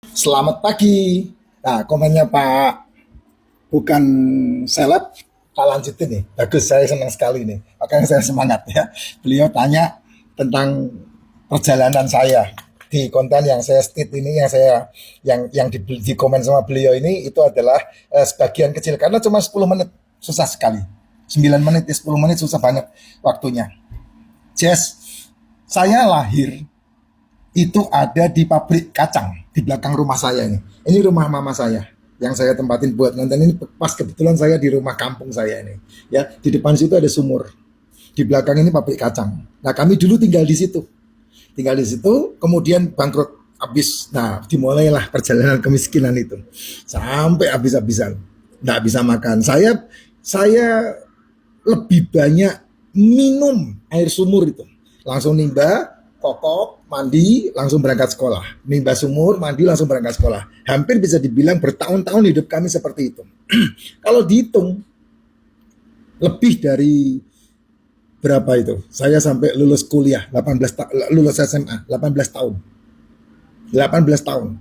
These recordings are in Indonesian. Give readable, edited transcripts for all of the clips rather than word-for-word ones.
Selamat pagi. Nah, komennya Pak bukan seleb, tak lanjutin nih. Bagus, saya senang sekali nih. Makanya saya semangat ya. Beliau tanya tentang perjalanan saya di konten yang saya state ini, yang saya di komen sama beliau ini itu adalah sebagian kecil karena cuma 10 menit, susah sekali. 9 menit, 10 menit susah banget waktunya. Jess, saya lahir itu ada di pabrik kacang di belakang rumah saya ini. Ini rumah mama saya yang saya tempatin buat nonton ini pas kebetulan saya di rumah kampung saya ini. Ya, di depan situ ada sumur. Di belakang ini pabrik kacang. Nah, kami dulu tinggal di situ. Tinggal di situ, kemudian bangkrut habis. Nah, dimulailah perjalanan kemiskinan itu. Sampai habis-habisan. Nggak bisa makan. Saya lebih banyak minum air sumur itu. Langsung nimba, kokok, mandi, langsung berangkat sekolah. Nimba sumur, mandi, langsung berangkat sekolah. Hampir bisa dibilang bertahun-tahun hidup kami seperti itu. Kalau dihitung, lebih dari berapa itu? Saya sampai lulus kuliah, 18 lulus SMA, 18 tahun. 18 tahun.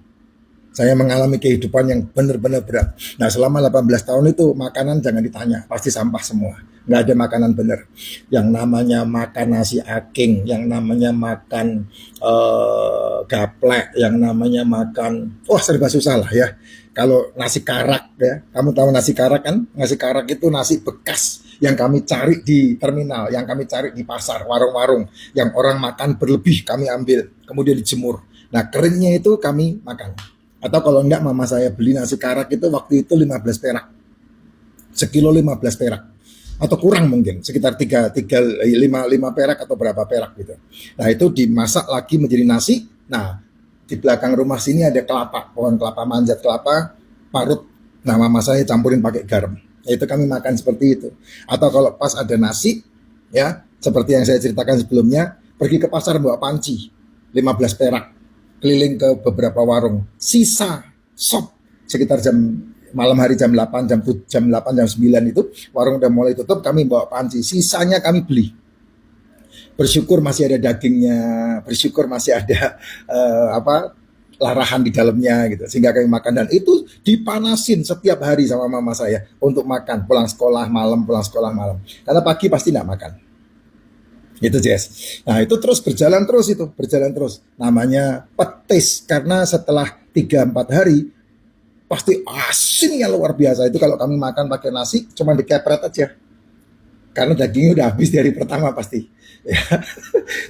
Saya mengalami kehidupan yang benar-benar berat. Nah, selama 18 tahun itu makanan jangan ditanya, pasti sampah semua. Nggak ada makanan benar. Yang namanya makan nasi aking, yang namanya makan gaplek, yang namanya makan, wah serba susah lah ya. Kalau nasi karak ya, kamu tahu nasi karak kan? Nasi karak itu nasi bekas yang kami cari di terminal, yang kami cari di pasar, warung-warung, yang orang makan berlebih kami ambil, kemudian dijemur. Nah, keringnya itu kami makan. Atau kalau enggak mama saya beli nasi karak itu waktu itu 15 perak. Sekilo 15 perak. Atau kurang mungkin, sekitar 5 perak atau berapa perak gitu. Nah, itu dimasak lagi menjadi nasi. Nah, di belakang rumah sini ada kelapa, pohon kelapa, manjat kelapa, parut. Nah, mama saya campurin pakai garam. Itu kami makan seperti itu. Atau kalau pas ada nasi, ya, seperti yang saya ceritakan sebelumnya, pergi ke pasar bawa panci, 15 perak, keliling ke beberapa warung, sisa sop sekitar jam malam hari jam 8 jam 8 jam 9 itu warung udah mulai tutup, kami bawa panci, sisanya kami beli. Bersyukur masih ada dagingnya, bersyukur masih ada apa larahan di dalamnya gitu sehingga kami makan, dan itu dipanasin setiap hari sama mama saya untuk makan pulang sekolah malam, pulang sekolah malam, karena pagi pasti nggak makan. Itu Jess. Nah itu terus berjalan terus, itu berjalan terus. Namanya petis karena setelah 3-4 hari pasti asinnya luar biasa. Itu kalau kami makan pakai nasi cuma dikepret aja. Karena dagingnya udah habis dari pertama pasti. Ya,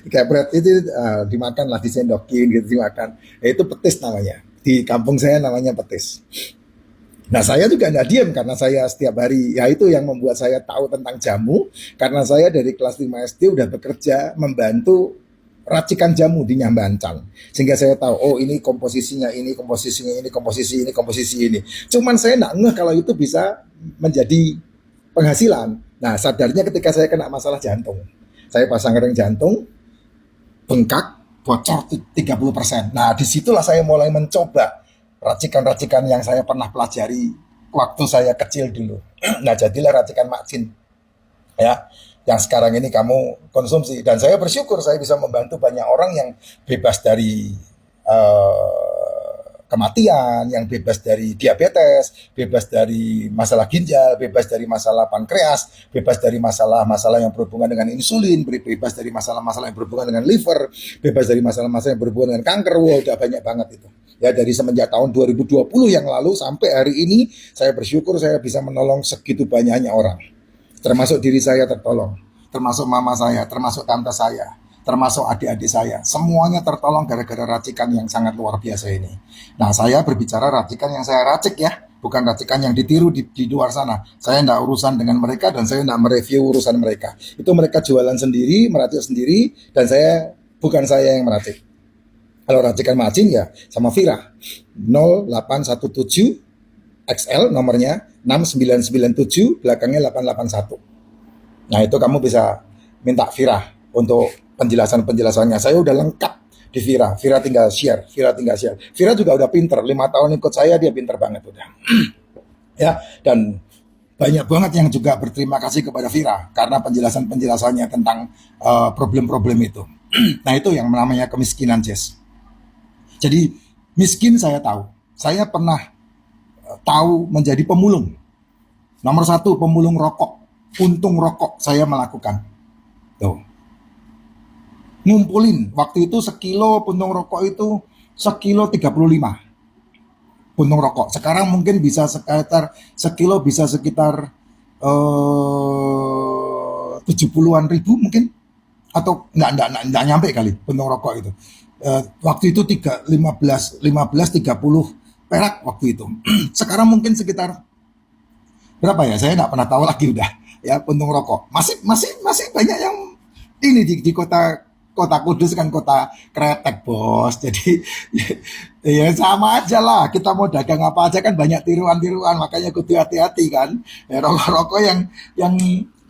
dikepret itu dimakan lah, disendokin gitu dimakan. Ya, itu petis namanya. Di kampung saya namanya petis. Nah, saya juga nggak diam karena saya setiap hari, ya itu yang membuat saya tahu tentang jamu, karena saya dari kelas 5 SD udah bekerja membantu racikan jamu di Nyambancan. Sehingga saya tahu, oh ini komposisinya ini, komposisinya ini, komposisi ini, komposisi ini. Cuman saya nggak ngeh kalau itu bisa menjadi penghasilan. Nah, sadarnya ketika saya kena masalah jantung. Saya pasang ring jantung, bengkak, bocor 30%. Nah, disitulah saya mulai mencoba racikan-racikan yang saya pernah pelajari waktu saya kecil dulu. Nah, jadilah racikan Makcin ya, yang sekarang ini kamu konsumsi, dan saya bersyukur saya bisa membantu banyak orang yang bebas dari kematian, yang bebas dari diabetes, bebas dari masalah ginjal, bebas dari masalah pankreas, bebas dari masalah-masalah yang berhubungan dengan insulin, bebas dari masalah-masalah yang berhubungan dengan liver, bebas dari masalah-masalah yang berhubungan dengan kanker. Wow, udah banyak banget itu. Ya, dari semenjak tahun 2020 yang lalu sampai hari ini saya bersyukur saya bisa menolong segitu banyaknya orang. Termasuk diri saya tertolong, termasuk mama saya, termasuk tante saya, termasuk adik-adik saya. Semuanya tertolong gara-gara racikan yang sangat luar biasa ini. Nah, saya berbicara racikan yang saya racik ya, bukan racikan yang ditiru di luar sana. Saya tidak urusan dengan mereka dan saya tidak mereview urusan mereka. Itu mereka jualan sendiri, meracik sendiri, dan bukan saya yang meracik. Kalau racikan Macin ya sama Vira, 0817 XL nomornya 6997, belakangnya 881. Nah, itu kamu bisa minta Vira untuk penjelasannya. Saya udah lengkap di Vira. Vira tinggal share. Vira juga udah pinter. 5 tahun ikut saya, dia pinter banget udah. Ya, dan banyak banget yang juga berterima kasih kepada Vira karena penjelasannya tentang problem-problem itu. Nah, itu yang namanya kemiskinan, Jess. Jadi Miskin saya tahu. Saya pernah tahu menjadi pemulung. Nomor satu, pemulung rokok. Puntung rokok saya melakukan. Tuh. Ngumpulin. Waktu itu sekilo puntung rokok itu sekilo 35. Puntung rokok. Sekarang mungkin bisa sekitar sekilo bisa sekitar 70-an ribu mungkin, atau enggak nyampe kali puntung rokok itu. Waktu itu 30 perak waktu itu. Sekarang mungkin sekitar berapa ya? Saya enggak pernah tahu lagi udah ya puntung rokok. Masih banyak yang ini di kota Kudus kan kota kretek bos. Jadi ya sama aja lah. Kita mau dagang apa aja kan banyak tiruan-tiruan. Makanya kudu hati-hati kan. Ya, rokok-rokok yang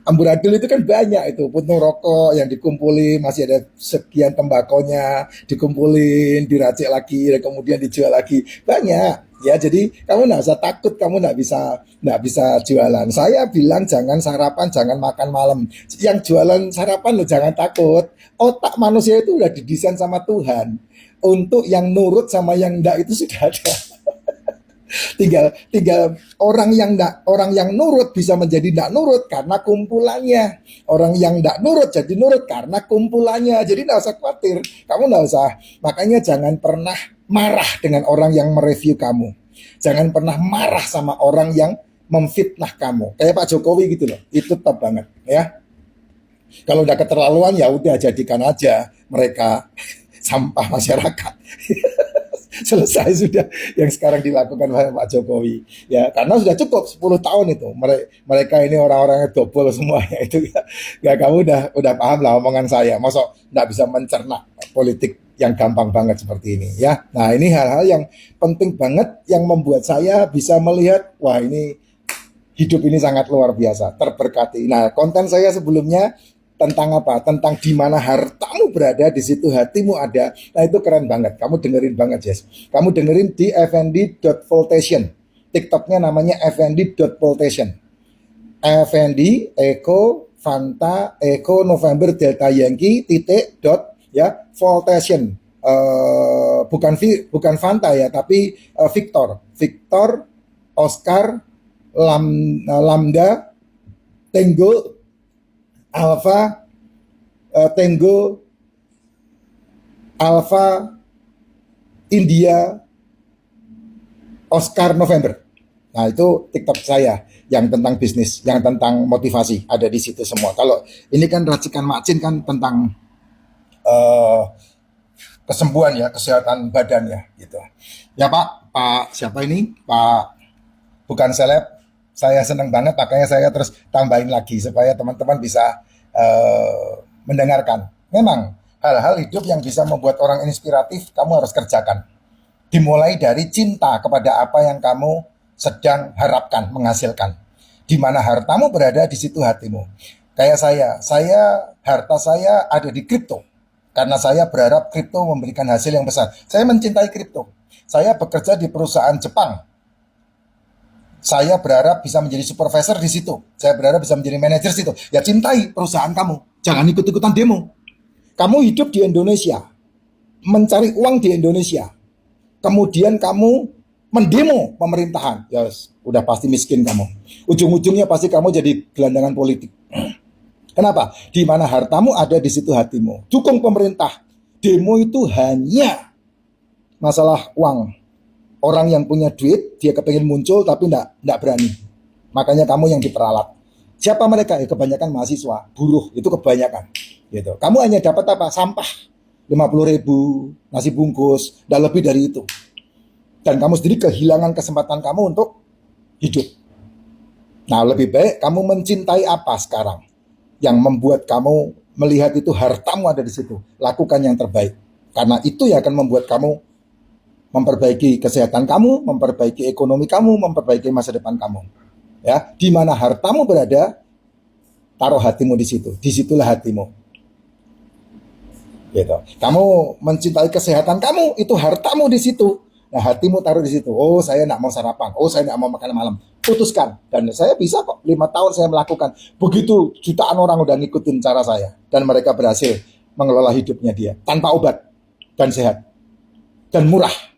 amburadul itu kan banyak itu puntung rokok yang dikumpulin, masih ada sekian tembakonya dikumpulin, diracik lagi dan kemudian dijual lagi banyak ya. Jadi kamu nggak usah takut, kamu nggak bisa jualan. Saya bilang jangan sarapan, jangan makan malam. Yang jualan sarapan lo jangan takut. Otak manusia itu udah didesain sama Tuhan untuk yang nurut sama yang enggak itu sudah ada. tinggal orang yang nurut bisa menjadi tidak nurut karena kumpulannya, orang yang tidak nurut jadi nurut karena kumpulannya. Jadi tidak usah khawatir, kamu tidak usah. Makanya jangan pernah marah dengan orang yang mereview kamu, jangan pernah marah sama orang yang memfitnah kamu kayak Pak Jokowi gitu loh. Itu top banget ya. Kalau udah keterlaluan ya udah, jadikan aja mereka sampah masyarakat. Selesai sudah yang sekarang dilakukan oleh Pak Jokowi ya, karena sudah cukup 10 tahun itu mereka ini orang-orangnya dobol semuanya itu ya. Kamu udah paham lah omongan saya, masa nggak bisa mencerna politik yang gampang banget seperti ini ya. Nah ini hal-hal yang penting banget yang membuat saya bisa melihat wah ini hidup ini sangat luar biasa, terberkati. Nah konten saya sebelumnya tentang apa? Tentang di mana hartamu berada, di situ hatimu ada. Nah itu keren banget. Kamu dengerin banget, Jess. Kamu dengerin di fnd.voltation. TikToknya namanya fnd.voltation. Fnd Eko Fanta Eko November Delta Yankee titik dot ya voltation. Bukan Fanta ya, tapi Victor Oscar Lambda Tango Alpha Tango Alpha India Oscar November. Nah itu TikTok saya yang tentang bisnis, yang tentang motivasi, ada di situ semua. Kalau ini kan racikan macin kan tentang kesembuhan ya, kesehatan badan ya gitu. Ya Pak siapa ini? Pak bukan seleb. Saya senang banget, makanya saya terus tambahin lagi supaya teman-teman bisa mendengarkan. Memang hal-hal hidup yang bisa membuat orang inspiratif kamu harus kerjakan. Dimulai dari cinta kepada apa yang kamu sedang harapkan menghasilkan. Di mana hartamu berada, di situ hatimu. Kayak harta saya ada di kripto. Karena saya berharap kripto memberikan hasil yang besar. Saya mencintai kripto. Saya bekerja di perusahaan Jepang. Saya berharap bisa menjadi supervisor di situ. Saya berharap bisa menjadi manajer di situ. Ya cintai perusahaan kamu. Jangan ikut-ikutan demo. Kamu hidup di Indonesia, mencari uang di Indonesia. Kemudian kamu mendemo pemerintahan. Ya udah pasti miskin kamu. Ujung-ujungnya pasti kamu jadi gelandangan politik. Kenapa? Di mana hartamu ada, di situ hatimu. Dukung pemerintah. Demo itu hanya masalah uang. Orang yang punya duit, dia kepengen muncul tapi enggak berani. Makanya kamu yang diperalat. Siapa mereka? Kebanyakan mahasiswa, buruh, itu kebanyakan. Gitu. Kamu hanya dapat apa? Sampah. 50.000, nasi bungkus, dan lebih dari itu. Dan kamu sendiri kehilangan kesempatan kamu untuk hidup. Nah, lebih baik kamu mencintai apa sekarang? Yang membuat kamu melihat itu hartamu ada di situ. Lakukan yang terbaik. Karena itu yang akan membuat kamu memperbaiki kesehatan kamu, memperbaiki ekonomi kamu, memperbaiki masa depan kamu. Ya, di mana hartamu berada, taruh hatimu di situ. Disitulah hatimu. Gitu. Kamu mencintai kesehatan kamu, itu hartamu di situ. Nah, hatimu taruh di situ. Oh, saya nak mau sarapan. Oh, saya nak mau makan malam. Putuskan. Dan saya bisa kok. 5 tahun saya melakukan. Begitu jutaan orang udah ngikutin cara saya. Dan mereka berhasil mengelola hidupnya dia tanpa obat dan sehat dan murah.